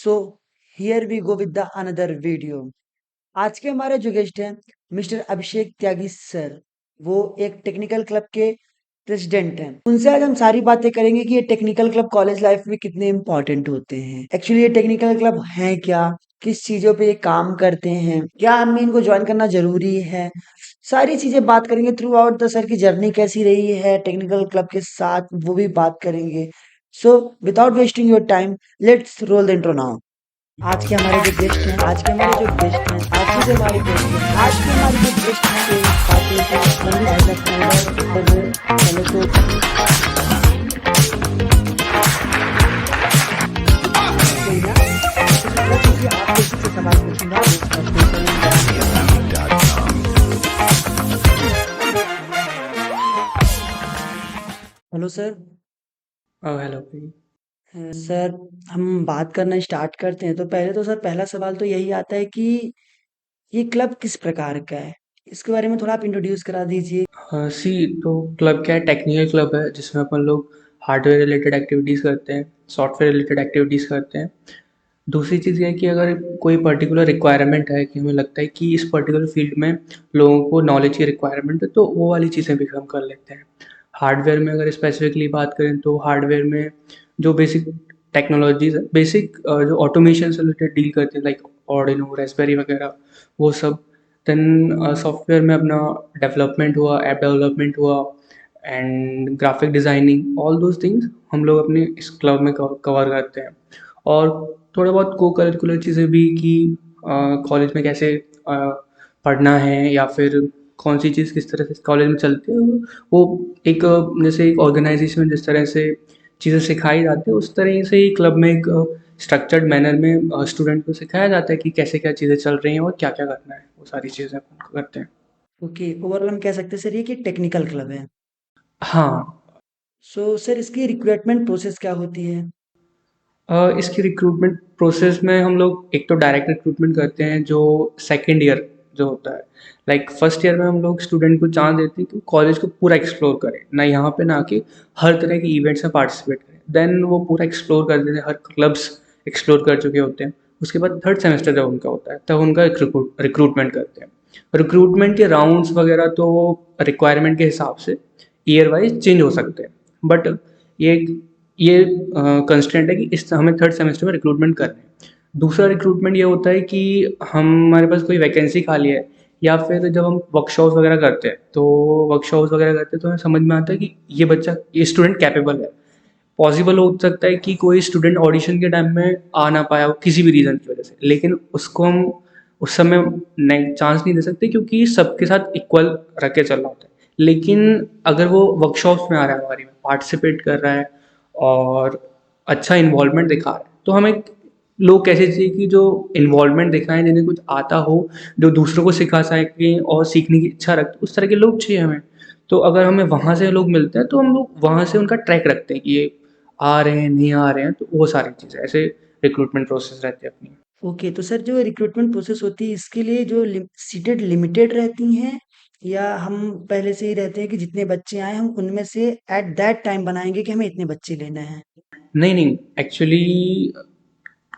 So here we go with the another video. आज के हमारे जो गेस्ट हैं मिस्टर अभिषेक त्यागी सर, वो एक टेक्निकल क्लब के प्रेसिडेंट हैं। उनसे आज हम सारी बातें करेंगे कि ये टेक्निकल क्लब कॉलेज लाइफ में कितने इंपॉर्टेंट होते हैं। एक्चुअली ये टेक्निकल क्लब हैं क्या, किस चीजों पे ये काम करते हैं, क्या हमें इनको ज्वाइन करना जरूरी है, सारी चीजें बात करेंगे। थ्रू आउट द सर की जर्नी कैसी रही है टेक्निकल क्लब के साथ, वो भी बात करेंगे। So without wasting your time, let's roll the intro now. आज के हमारे जो गेस्ट हैं आज के हमारे जो गेस्ट हैं आज के जो हमारे गेस्ट हैं आज के हमारे जो गेस्ट हैं के बातें तो मनी भाई का पहले तो कोई ना, तो क्योंकि आप किसी से सवाल पूछूंगा उसका हेलो सर। हेलो भाई। सर, हम बात करना स्टार्ट करते हैं तो पहले तो सर पहला सवाल तो यही आता है कि ये क्लब किस प्रकार का है, इसके बारे में थोड़ा आप इंट्रोड्यूस करा दीजिए। सी तो क्लब क्या है, टेक्निकल क्लब है जिसमें अपन लोग हार्डवेयर रिलेटेड एक्टिविटीज़ करते हैं, सॉफ्टवेयर रिलेटेड एक्टिविटीज़ करते हैं। दूसरी चीज़ ये है कि अगर कोई पर्टिकुलर रिक्वायरमेंट है कि हमें लगता है कि इस पर्टिकुलर फील्ड में लोगों को नॉलेज की रिक्वायरमेंट है तो वो वाली चीज़ें भी हम कर लेते हैं। हार्डवेयर में अगर स्पेसिफिकली बात करें तो हार्डवेयर में जो बेसिक टेक्नोलॉजीज बेसिक जो ऑटोमेशन से रिलेटेड डील करते हैं लाइक ऑर्डिनो रेस्पबेरी वगैरह वो सब। देन सॉफ्टवेयर में अपना डेवलपमेंट हुआ, ऐप डेवलपमेंट हुआ and graphic designing, all those things हम लोग अपने इस क्लब में कवर करते हैं। और थोड़ा बहुत को करिकुलर चीज़ें भी कि कॉलेज में कैसे पढ़ना है या फिर कौन सी चीज़ किस तरह से कॉलेज में चलती है, वो एक जैसे एक ऑर्गेनाइजेशन में जिस तरह से चीज़ें सिखाई जाती है उस तरह से ही क्लब में एक स्ट्रक्चर्ड मैनर में स्टूडेंट को सिखाया जाता है कि कैसे क्या चीज़ें चल रही हैं और क्या क्या करना है, वो सारी चीज़ें अपन करते हैं। ओके, ओवरऑल हम कह सकते हैं सर ये कि टेक्निकल क्लब है। हाँ। सो सर इसकी रिक्रूटमेंट प्रोसेस क्या होती है? इसकी रिक्रूटमेंट प्रोसेस में हम लोग एक तो डायरेक्ट रिक्रूटमेंट करते हैं जो सेकेंड ईयर जो होता है। लाइक फर्स्ट ईयर में हम लोग स्टूडेंट को चांस देते हैं कि कॉलेज को पूरा एक्सप्लोर करें, ना यहाँ पे ना कि हर तरह के इवेंट्स में पार्टिसिपेट करें। देन वो पूरा एक्सप्लोर कर देते हैं, हर क्लब्स एक्सप्लोर कर चुके होते हैं। उसके बाद थर्ड सेमेस्टर जब उनका होता है तब उनका रिक्रूटमेंट करते हैं। रिक्रूटमेंट के राउंड्स वगैरह तो रिक्वायरमेंट के हिसाब से ईयर वाइज चेंज हो सकते हैं, बट ये ये कंस्टेंट है कि इस हमें थर्ड सेमेस्टर में रिक्रूटमेंट करना है। दूसरा रिक्रूटमेंट ये होता है कि हमारे पास कोई वैकेंसी खाली है या फिर जब हम वर्कशॉप्स वगैरह करते हैं तो वर्कशॉप्स वगैरह करते हैं तो हमें समझ में आता है कि ये बच्चा ये स्टूडेंट कैपेबल है। पॉसिबल हो सकता है कि कोई स्टूडेंट ऑडिशन के टाइम में आ ना पाया हो किसी भी रीज़न की वजह से, लेकिन उसको हम उस समय चांस नहीं दे सकते क्योंकि सबके साथ इक्वल रख के चलना होता है। लेकिन अगर वो वर्कशॉप्स में आ रहा है, हमारी में पार्टिसिपेट कर रहा है और अच्छा इन्वॉल्वमेंट दिखा रहा है, तो हमें लोग कैसे चाहिए कि जो इन्वॉल्वमेंट दिखाएं, जिन्हें कुछ आता हो, जो दूसरों को सिखा सकें और सीखने की इच्छा रखते, उस तरह के लोग चाहिए हमें। तो अगर हमें वहाँ से लोग मिलते हैं तो हम लोग वहाँ से उनका ट्रैक रखते हैं कि ये आ रहे हैं नहीं आ रहे हैं, तो वो सारी चीज़ें ऐसे रिक्रूटमेंट प्रोसेस रहती है अपनी। ओके, तो सर जो रिक्रूटमेंट प्रोसेस होती है इसके लिए जो सीटेड लिमिटेड रहती हैं, या हम पहले से ही रहते हैं कि जितने बच्चे आए हम उनमें से एट दैट टाइम बनाएंगे कि हमें इतने बच्चे लेना है? नहीं नहीं, एक्चुअली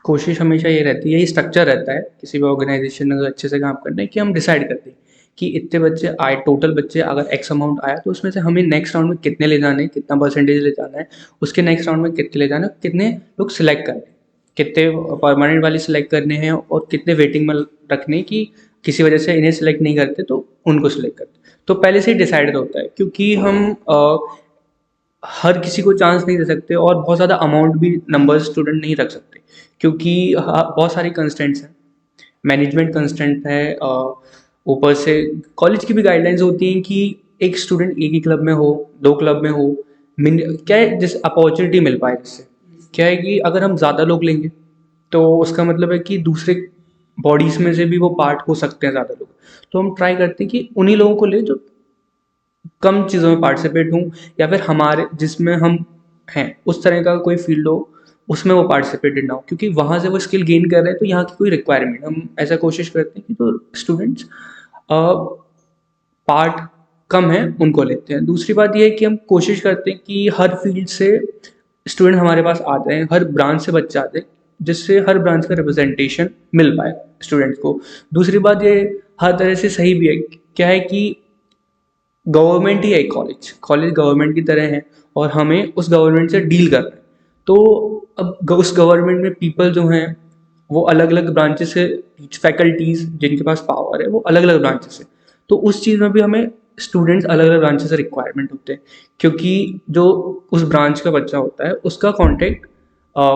कोशिश हमेशा ये रहती है, ये स्ट्रक्चर रहता है किसी भी ऑर्गेनाइजेशन में अगर अच्छे से काम करना है कि हम डिसाइड करते हैं कि इतने बच्चे आए, टोटल बच्चे अगर एक्स अमाउंट आया तो उसमें से हमें नेक्स्ट राउंड में कितने ले जाने हैं, कितना परसेंटेज ले जाना है, उसके नेक्स्ट राउंड में कितने ले जाना है, कितने लोग सिलेक्ट करने हैं, कितने परमानेंट वाले सिलेक्ट करने हैं और कितने वेटिंग में रखने हैं कि किसी वजह से इन्हें सिलेक्ट नहीं करते तो उनको सिलेक्ट करते। तो पहले से ही डिसाइडेड होता है क्योंकि हम हर किसी को चांस नहीं दे सकते और बहुत ज़्यादा अमाउंट भी नंबर स्टूडेंट नहीं रख सकते क्योंकि बहुत सारी कंस्टेंट्स हैं, मैनेजमेंट कंस्टेंट है, ऊपर से कॉलेज की भी गाइडलाइंस होती हैं कि एक स्टूडेंट एक ही क्लब में हो, दो क्लब में हो, क्या है जिस अपॉर्चुनिटी मिल पाए, जिससे क्या है कि अगर हम ज़्यादा लोग लेंगे तो उसका मतलब है कि दूसरे बॉडीज़ में से भी वो पार्ट हो सकते हैं ज़्यादा लोग। तो हम ट्राई करते हैं कि उन्हीं लोगों को लें जो कम चीज़ों में पार्टिसिपेट हों या फिर हमारे जिसमें हम हैं उस तरह का कोई फील्ड हो, उसमें वो पार्टिसिपेटेड ना हो, क्योंकि वहाँ से वो स्किल गेन कर रहे हैं तो यहाँ की कोई रिक्वायरमेंट हम ऐसा कोशिश करते हैं कि जो स्टूडेंट्स पार्ट कम है उनको लेते हैं। दूसरी बात ये है कि हम कोशिश करते हैं कि हर फील्ड से स्टूडेंट हमारे पास आते हैं, हर ब्रांच से बच्चे आते हैं, जिससे हर ब्रांच का रिप्रेजेंटेशन मिल पाए स्टूडेंट्स को। दूसरी बात ये हर तरह से सही भी है, क्या है कि गवर्नमेंट ही है कॉलेज, कॉलेज गवर्नमेंट की तरह है और हमें उस गवर्नमेंट से डील करना है। तो अब उस गवर्नमेंट में पीपल जो हैं वो अलग अलग ब्रांचेस से, फैकल्टीज जिनके पास पावर है वो अलग अलग ब्रांचेस से, तो उस चीज़ में भी हमें स्टूडेंट्स अलग अलग ब्रांचेस से रिक्वायरमेंट होते हैं, क्योंकि जो उस ब्रांच का बच्चा होता है उसका कॉन्टेक्ट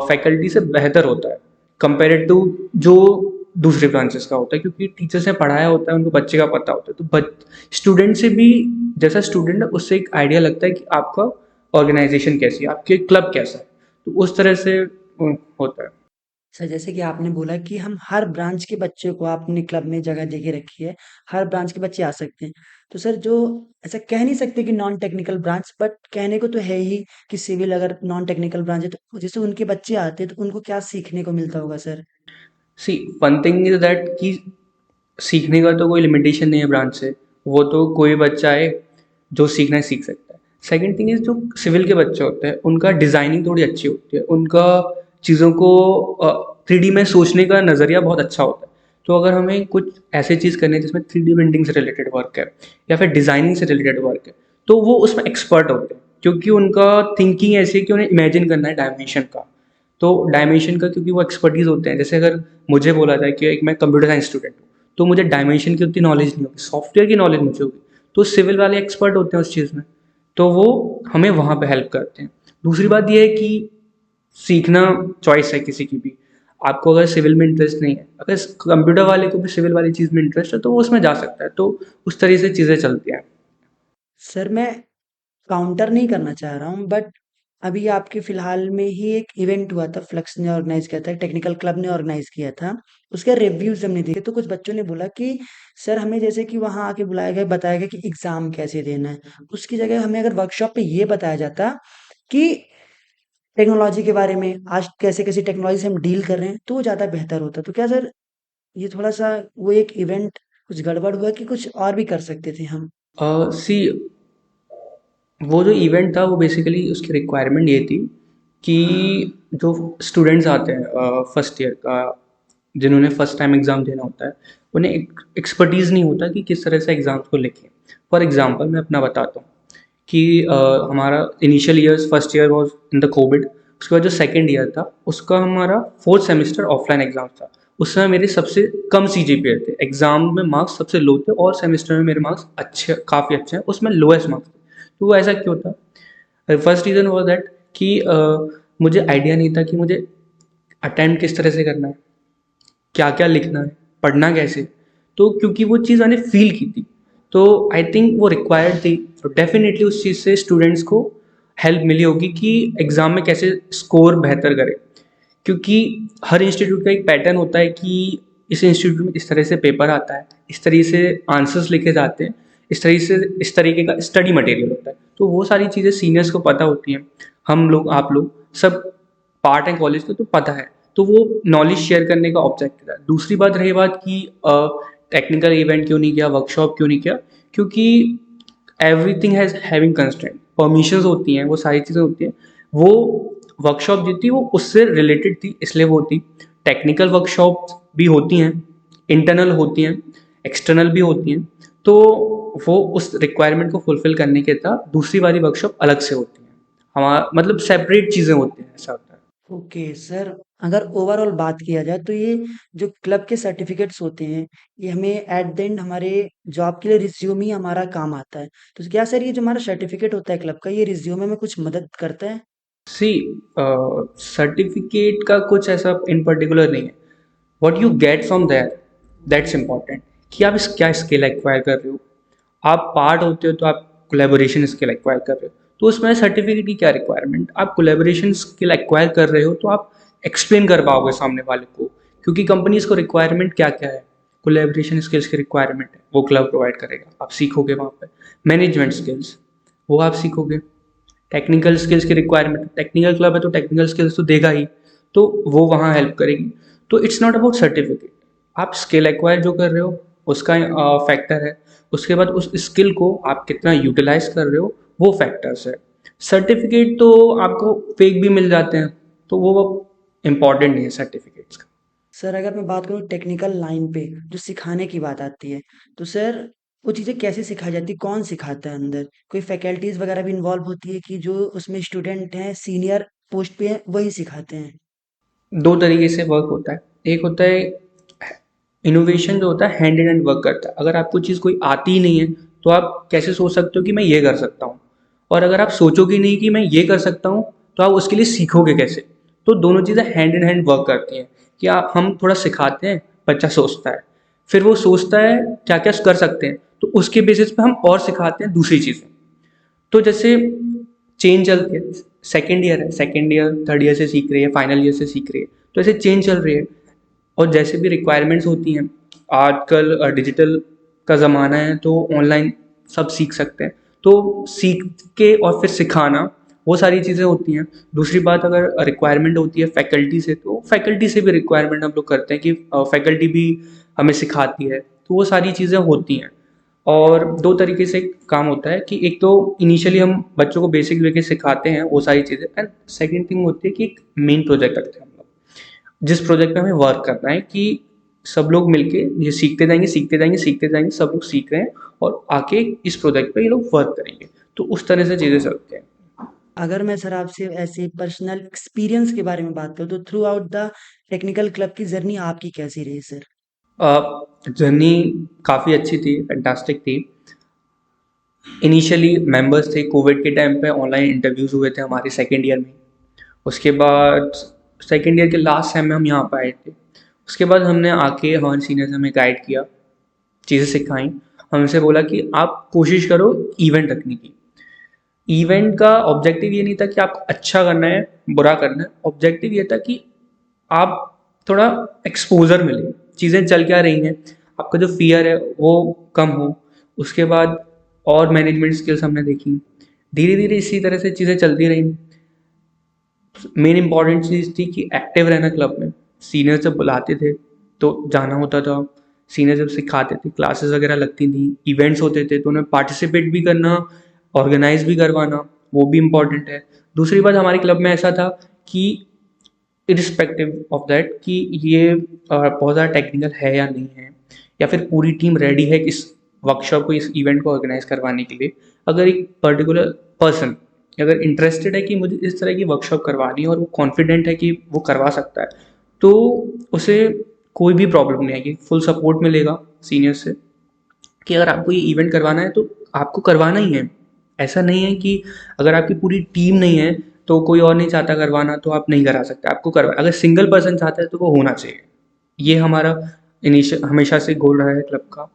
फैकल्टी से बेहतर होता है कंपेरेड टू जो दूसरे ब्रांचेस का होता है, क्योंकि टीचर्स ने पढ़ाया होता है, उनको बच्चे का पता होता है, तो स्टूडेंट से भी, जैसा स्टूडेंट है उससे एक आइडिया लगता है कि आपका ऑर्गेनाइजेशन कैसी है, आपके क्लब कैसा है, तो उस तरह से होता है। सर जैसे कि आपने बोला कि हम हर ब्रांच के बच्चे को आपने क्लब में जगह दे के रखी है, हर ब्रांच के बच्चे आ सकते हैं। तो सर जो ऐसा कह नहीं सकते कि नॉन टेक्निकल ब्रांच, बट कहने को तो है ही कि सिविल अगर नॉन टेक्निकल ब्रांच है तो जैसे उनके बच्चे आते हैं तो उनको क्या सीखने को मिलता होगा sir? See one thing is that कि सीखने का तो कोई लिमिटेशन नहीं है ब्रांच से, वो तो कोई बच्चा है जो सीखना है सीख सकता है। सेकंड थिंग इज जो सिविल के बच्चे होते हैं उनका डिज़ाइनिंग थोड़ी अच्छी होती है, उनका चीज़ों को 3D में सोचने का नज़रिया बहुत अच्छा होता है। तो अगर हमें कुछ ऐसे चीज़ करनी है जिसमें 3D प्रिंटिंग से रिलेटेड वर्क है या फिर डिज़ाइनिंग से रिलेटेड वर्क है, तो वो उसमें एक्सपर्ट होते हैं, क्योंकि उनका थिंकिंग ऐसी है कि उन्हें इमेजिन करना है डायमेंशन का। तो डायमेंशन का क्योंकि वो एक्सपर्टीज होते हैं, जैसे अगर मुझे बोला जाए कि एक मैं कंप्यूटर साइंस स्टूडेंट हूँ, तो मुझे डायमेंशन की उतनी नॉलेज नहीं होगी, सॉफ्टवेयर की नॉलेज मुझे होगी, तो सिविल वाले एक्सपर्ट होते हैं उस चीज़ में, तो वो हमें वहाँ पे हेल्प करते हैं। दूसरी बात ये है कि सीखना चॉइस है किसी की भी, आपको अगर सिविल में इंटरेस्ट नहीं है, अगर कंप्यूटर वाले को भी सिविल वाली चीज़ में इंटरेस्ट है तो वो उसमें जा सकता है, तो उस तरह से चीज़ें चलती हैं। सर मैं काउंटर नहीं करना चाह रहा हूँ, बट अभी आपके फिलहाल में ही एक इवेंट हुआ था, फ्लक्स ने ऑर्गेनाइज किया था, टेक्निकल क्लब ने ऑर्गेनाइज किया था। उसके रिव्यूज हमने देखे तो कुछ बच्चों ने बोला कि सर हमें जैसे कि वहां आके बुलाया गया, बताया गया कि एग्जाम कैसे देना है, उसकी जगह हमें अगर वर्कशॉप पे ये बताया जाता कि टेक्नोलॉजी के बारे में आज कैसे कैसे टेक्नोलॉजी से हम डील कर रहे हैं तो वो ज्यादा बेहतर होता। तो क्या सर ये थोड़ा सा वो एक इवेंट कुछ गड़बड़ हुआ कि कुछ और भी कर सकते थे हम? सी वो जो इवेंट था वो बेसिकली उसकी रिक्वायरमेंट ये थी कि जो स्टूडेंट्स आते हैं फर्स्ट ईयर का, जिन्होंने फर्स्ट टाइम एग्ज़ाम देना होता है, उन्हें एक्सपर्टीज़ नहीं होता कि किस तरह से एग्ज़ाम्स को लिखें। फॉर एग्ज़ाम्पल मैं अपना बताता हूँ कि हमारा initial years, first year was in the Covid, उसके बाद जो सेकेंड ईयर था उसका हमारा फोर्थ सेमेस्टर ऑफलाइन एग्ज़ाम था। उस समय मेरे सबसे कम CGPA थे, एग्ज़ाम में मार्क्स सबसे लो थे और सेमेस्टर में मेरे मार्क्स अच्छे, काफ़ी अच्छे हैं, उसमें लोएस्ट मार्क्स थे। तो वो ऐसा क्यों था? फर्स्ट रीज़न वॉज दैट कि मुझे आइडिया नहीं था कि मुझे अटेम्प्ट किस तरह से करना है, क्या क्या लिखना है, पढ़ना कैसे। तो क्योंकि वो चीज़ मैंने फील की थी, तो आई थिंक वो रिक्वायर्ड थी, तो डेफिनेटली उस चीज़ से स्टूडेंट्स को हेल्प मिली होगी कि एग्ज़ाम में कैसे स्कोर बेहतर करें, क्योंकि हर इंस्टीट्यूट का एक पैटर्न होता है कि इस इंस्टीट्यूट में इस तरह से पेपर आता है, इस तरह से आंसर्स लिखे जाते हैं, इस तरीके का स्टडी मटेरियल होता है, तो वो सारी चीज़ें सीनियर्स को पता होती हैं। हम लोग, आप लोग सब पार्ट हैं कॉलेज के, तो पता है, तो वो नॉलेज शेयर करने का ऑब्जेक्टिव है। दूसरी बात रही बात कि टेक्निकल इवेंट क्यों नहीं किया, वर्कशॉप क्यों नहीं किया, क्योंकि everything has having constraint, permissions होती हैं, वो सारी चीज़ें होती हैं। वो वर्कशॉप जो थी वो उससे रिलेटेड थी, इसलिए वो थी। टेक्निकल वर्कशॉप भी होती हैं, इंटरनल होती हैं, एक्सटर्नल भी होती हैं, तो वो उस रिक्वायरमेंट को फुलफिल करने के था, दूसरी वाली वर्कशॉप अलग से होती है, हमारा मतलब सेपरेट चीज़ें होती हैं, ऐसा होता है। ओके सर, अगर ओवरऑल बात किया जाए तो ये जो क्लब के सर्टिफिकेट्स होते हैं, ये हमें एट द एंड हमारे जॉब के लिए रिज्यूम ही हमारा काम आता है। तो क्या सर ये जो हमारा सर्टिफिकेट होता है क्लब का, ये रिज्यूमे में कुछ मदद करता है? सी सर्टिफिकेट का कुछ ऐसा इन पर्टिकुलर नहीं है, what you get from there, that's important, कि आप क्या स्किल एक्वायर कर रहे हो, आप पार्ट होते हो तो आप कोलेबोरेशन स्किल एक्वायर कर रहे हो, तो उसमें सर्टिफिकेट की क्या रिक्वायरमेंट, आप कोलेबोरेशन स्किल एक्वायर कर रहे हो तो आप एक्सप्लेन कर पाओगे सामने वाले को, क्योंकि कंपनीज को रिक्वायरमेंट क्या क्या है, कोलेबोरेशन स्किल्स की रिक्वायरमेंट है, वो क्लब प्रोवाइड करेगा, आप सीखोगे वहाँ पे। मैनेजमेंट स्किल्स, वो आप सीखोगे। टेक्निकल स्किल्स की रिक्वायरमेंट, टेक्निकल क्लब है तो टेक्निकल स्किल्स तो देगा ही, तो वो वहाँ हेल्प करेगी। तो इट्स नॉट अबाउट सर्टिफिकेट, आप स्किल एक्वायर जो कर रहे हो उसका फैक्टर है, उसके बाद उस स्किल को आप कितना यूटिलाइज कर रहे हो वो फैक्टर्स है। सर्टिफिकेट तो आपको फेक भी मिल जाते हैं, तो वो इम्पॉर्टेंट नहीं है सर्टिफिकेट्स का। सर अगर मैं बात करूँ टेक्निकल लाइन पे जो सिखाने की बात आती है, तो सर वो चीज़ें कैसे सिखाई जाती है? कौन सिखाता है अंदर? कोई फैकल्टीज़ वगैरह भी इन्वॉल्व होती है कि जो उसमें स्टूडेंट हैं, सीनियर पोस्ट पे हैं, वही सिखाते हैं? दो तरीके से वर्क होता है। एक होता है इनोवेशन, जो होता है हैंड इन हैंड वर्क करता है। अगर आपको चीज़ कोई आती ही नहीं है तो आप कैसे सोच सकते हो कि मैं ये कर सकता हूँ, और अगर आप सोचोगे नहीं कि मैं ये कर सकता हूँ तो आप उसके लिए सीखोगे कैसे। तो दोनों चीज़ें हैंड इन हैंड वर्क करती हैं कि आप हम थोड़ा सिखाते हैं, बच्चा सोचता है, फिर वो सोचता है क्या क्या कर सकते हैं, तो उसके बेसिस पे हम और सिखाते हैं दूसरी चीज़ें। तो जैसे चेंज चलती है, सेकेंड ईयर है, सेकेंड ईयर थर्ड ईयर से सीख रही है, फाइनल ईयर से सीख रही है, तो ऐसे चेंज चल रही है। और जैसे भी रिक्वायरमेंट्स होती हैं, आजकल डिजिटल का ज़माना है तो ऑनलाइन सब सीख सकते हैं, तो सीख के और फिर सिखाना, वो सारी चीज़ें होती हैं। दूसरी बात, अगर रिक्वायरमेंट होती है फैकल्टी से, तो फैकल्टी से भी रिक्वायरमेंट हम लोग करते हैं कि फैकल्टी भी हमें सिखाती है, तो वो सारी चीज़ें होती हैं। और दो तरीके से काम होता है कि एक तो इनिशियली हम बच्चों को बेसिक वे के सिखाते हैं वो सारी चीज़ें, एंड सेकेंड थिंग होती है कि एक मेन प्रोजेक्ट रखते हैं हम लोग, जिस प्रोजेक्ट पे हमें वर्क करना है कि सब लोग मिलके ये सीखते जाएंगे, सीखते जाएंगे, सीखते जाएंगे, सब लोग सीख रहे हैं और आके इस प्रोजेक्ट पे ये लोग वर्क करेंगे। तो उस तरह से चीज़ें चलते हैं। अगर मैं सर आपसे ऐसे पर्सनल एक्सपीरियंस के बारे में बात करूँ, तो through out the technical club की जर्नी आपकी कैसी रही सर? जर्नी काफ़ी अच्छी थी, फैंटास्टिक थी। इनिशियली मेंबर्स थे, कोविड के टाइम पे ऑनलाइन इंटरव्यूज़ हुए थे हमारे सेकेंड ईयर में। उसके बाद सेकेंड ईयर के लास्ट टाइम में हम यहाँ पर आए थे। उसके बाद हमने आके हमारे सीनियर्स ने हमें गाइड किया, चीज़ें सिखाई। हमसे बोला कि आप कोशिश करो इवेंट रखने की। इवेंट का ऑब्जेक्टिव ये नहीं था कि आपको अच्छा करना है, बुरा करना है। ऑब्जेक्टिव ये था कि आप थोड़ा एक्सपोज़र मिले, चीज़ें चल क्या रही हैं, आपका जो फ़ियर है वो कम हो। उसके बाद और मैनेजमेंट स्किल्स हमने देखी। धीरे-धीरे इसी तरह से चीज़ें चलती रहीं। मेन इम्पॉर्टेंट चीज़ थी कि एक्टिव रहना क्लब में। सीनियर जब बुलाते थे तो जाना होता था, सीनियर जब सिखाते थे, क्लासेस वगैरह लगती थी, इवेंट्स होते थे तो उन्हें पार्टिसिपेट भी करना, ऑर्गेनाइज भी करवाना, वो भी इम्पॉर्टेंट है। दूसरी बात, हमारे क्लब में ऐसा था कि इरिस्पेक्टिव ऑफ दैट कि ये बहुत ज़्यादा टेक्निकल है या नहीं है, या फिर पूरी टीम रेडी है इस वर्कशॉप को, इस इवेंट को ऑर्गेनाइज करवाने के लिए। अगर एक पर्टिकुलर पर्सन अगर इंटरेस्टेड है कि मुझे इस तरह की वर्कशॉप करवानी है और वो कॉन्फिडेंट है कि वो करवा सकता है, तो उसे कोई भी प्रॉब्लम नहीं आएगी, फुल सपोर्ट मिलेगा सीनियर से कि अगर आपको ये इवेंट करवाना है तो आपको करवाना ही है। ऐसा नहीं है कि अगर आपकी पूरी टीम नहीं है तो कोई और नहीं चाहता करवाना तो आप नहीं करा सकते, आपको करवा, अगर सिंगल पर्सन चाहता है तो वो होना चाहिए। ये हमारा इनिशियल हमेशा से गोल रहा है क्लब का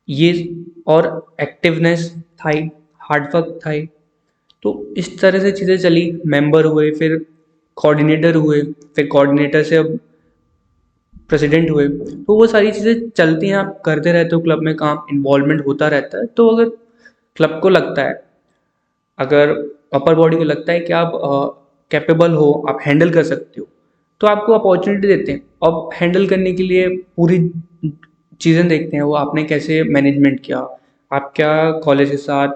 ये। और एक्टिवनेस था ही, हार्ड वर्क था ही। तो इस तरह से चीज़ें चली, मेंबर हुए, फिर कोऑर्डिनेटर हुए, फिर कोऑर्डिनेटर से अब प्रेसिडेंट हुए। तो वो सारी चीज़ें चलती हैं, आप करते रहते हो क्लब में काम, इन्वॉल्वमेंट होता रहता है। तो अगर क्लब को लगता है, अगर अपर बॉडी को लगता है कि आप कैपेबल हो, आप हैंडल कर सकते हो, तो आपको अपॉर्चुनिटी देते हैं। अब हैंडल करने के लिए पूरी चीज़ें देखते हैं, वो आपने कैसे मैनेजमेंट किया, आप क्या कॉलेज के साथ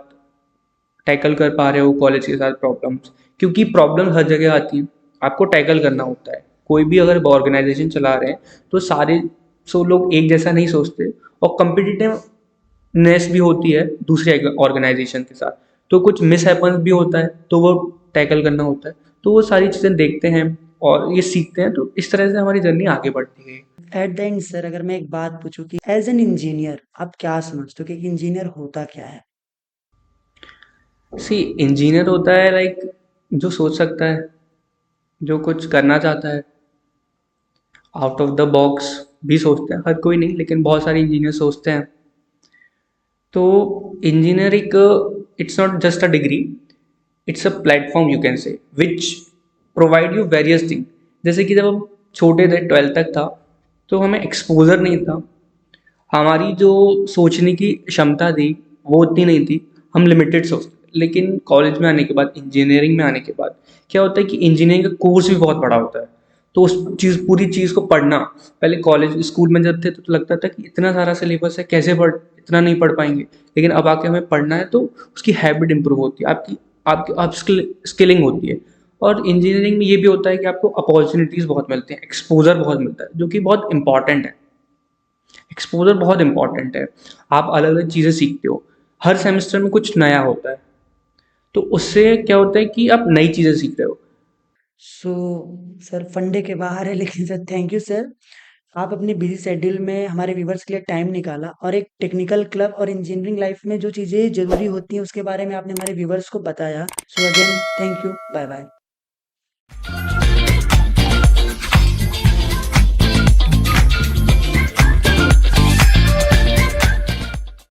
टैकल कर पा रहे हो, कॉलेज के साथ प्रॉब्लम्स, क्योंकि प्रॉब्लम हर जगह आती हैं, आपको टैकल करना होता है। कोई भी अगर ऑर्गेनाइजेशन चला रहे हैं तो सारे सो लोग एक जैसा नहीं सोचते, और कम्पिटिटिवनेस भी होती है दूसरे ऑर्गेनाइजेशन के साथ, तो कुछ मिस हैपन्स भी होता है तो वो टैकल करना होता है। तो वो सारी चीज़ें देखते हैं और ये सीखते हैं, तो इस तरह से हमारी जर्नी आगे बढ़ती गई। एट द एंड सर अगर मैं एक बात पूछूँ कि एज़ एन इंजीनियर आप क्या समझते हो कि एक इंजीनियर होता क्या है? सी इंजीनियर होता है लाइक जो सोच सकता है, जो कुछ करना चाहता है, आउट ऑफ द बॉक्स भी सोचते हैं, हर कोई नहीं लेकिन बहुत सारे इंजीनियर सोचते हैं। तो इंजीनियर एक, it's not just a degree, it's a platform you can say, which provide you various thing. जैसे कि जब हम छोटे थे, 12th तक था, तो हमें एक्सपोजर नहीं था, हमारी जो सोचने की क्षमता थी वो उतनी नहीं थी, हम लिमिटेड सोचते थे। लेकिन कॉलेज में आने के बाद, इंजीनियरिंग में आने के बाद क्या होता है कि इंजीनियरिंग का कोर्स भी बहुत बड़ा होता है। तो उस चीज़, पूरी चीज़ को पढ़ना, पहले कॉलेज स्कूल में जब थे तो लगता था कि इतना सारा सिलेबस है, कैसे पढ़, इतना नहीं पढ़ पाएंगे। लेकिन अब आके हमें पढ़ना है तो उसकी हैबिट इंप्रूव होती है, आपकी आपकी आप स्किलिंग होती है। और इंजीनियरिंग में ये भी होता है कि आपको अपॉर्चुनिटीज़ बहुत मिलती हैं, एक्सपोज़र बहुत मिलता है, जो कि बहुत इम्पॉर्टेंट है। एक्सपोज़र बहुत इम्पॉर्टेंट है। आप अलग-अलग चीज़ें सीखते हो। हर सेमेस्टर में कुछ नया होता है, तो उससे क्या होता है कि आप नई चीज़ें सीख रहे हो। सो सर फंडे के बाहर है, लेकिन सर थैंक यू सर। आप अपनी बिजी शेड्यूल में हमारे व्यूवर्स के लिए टाइम निकाला और एक टेक्निकल क्लब और इंजीनियरिंग लाइफ में जो चीज़ें ज़रूरी होती हैं उसके बारे में आपने हमारे व्यूवर्स को बताया। So again thank you, bye bye.